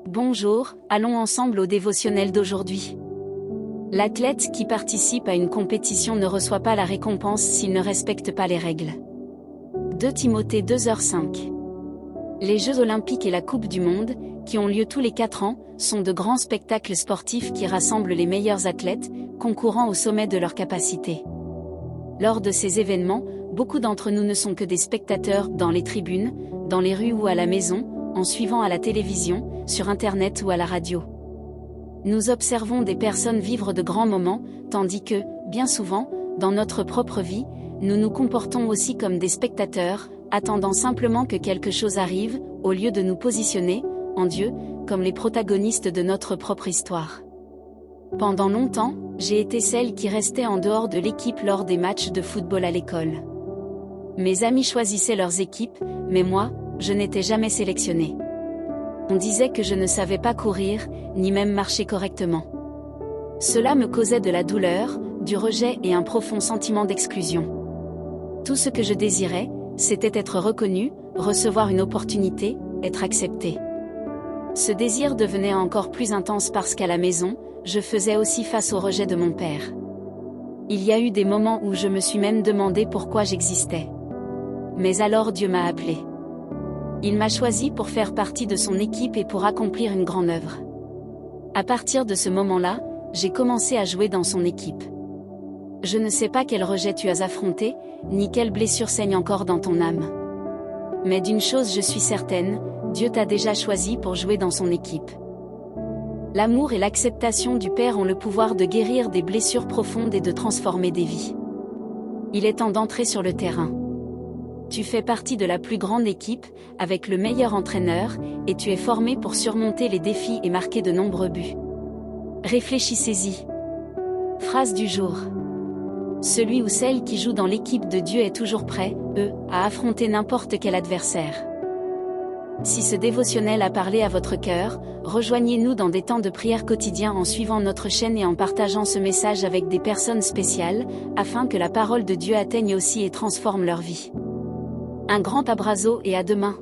Bonjour, allons ensemble au dévotionnel d'aujourd'hui. L'athlète qui participe à une compétition ne reçoit pas la récompense s'il ne respecte pas les règles. 2 Timothée 2h5. Les Jeux Olympiques et la Coupe du Monde, qui ont lieu tous les 4 ans, sont de grands spectacles sportifs qui rassemblent les meilleurs athlètes, concourant au sommet de leur capacité. Lors de ces événements, beaucoup d'entre nous ne sont que des spectateurs dans les tribunes, dans les rues ou à la maison, en suivant à la télévision, sur Internet ou à la radio. Nous observons des personnes vivre de grands moments, tandis que, bien souvent, dans notre propre vie, nous nous comportons aussi comme des spectateurs, attendant simplement que quelque chose arrive, au lieu de nous positionner, en Dieu, comme les protagonistes de notre propre histoire. Pendant longtemps, j'ai été celle qui restait en dehors de l'équipe lors des matchs de football à l'école. Mes amis choisissaient leurs équipes, mais moi, je n'étais jamais sélectionnée. On disait que je ne savais pas courir, ni même marcher correctement. Cela me causait de la douleur, du rejet et un profond sentiment d'exclusion. Tout ce que je désirais, c'était être reconnue, recevoir une opportunité, être acceptée. Ce désir devenait encore plus intense parce qu'à la maison, je faisais aussi face au rejet de mon père. Il y a eu des moments où je me suis même demandé pourquoi j'existais. Mais alors Dieu m'a appelée. Il m'a choisi pour faire partie de son équipe et pour accomplir une grande œuvre. À partir de ce moment-là, j'ai commencé à jouer dans son équipe. Je ne sais pas quel rejet tu as affronté, ni quelle blessure saigne encore dans ton âme. Mais d'une chose je suis certaine, Dieu t'a déjà choisi pour jouer dans son équipe. L'amour et l'acceptation du Père ont le pouvoir de guérir des blessures profondes et de transformer des vies. Il est temps d'entrer sur le terrain. Tu fais partie de la plus grande équipe, avec le meilleur entraîneur, et tu es formé pour surmonter les défis et marquer de nombreux buts. Réfléchissez-y. Phrase du jour. Celui ou celle qui joue dans l'équipe de Dieu est toujours prêt, à affronter n'importe quel adversaire. Si ce dévotionnel a parlé à votre cœur, rejoignez-nous dans des temps de prière quotidiens en suivant notre chaîne et en partageant ce message avec des personnes spéciales, afin que la parole de Dieu atteigne aussi et transforme leur vie. Un grand abrazo et à demain.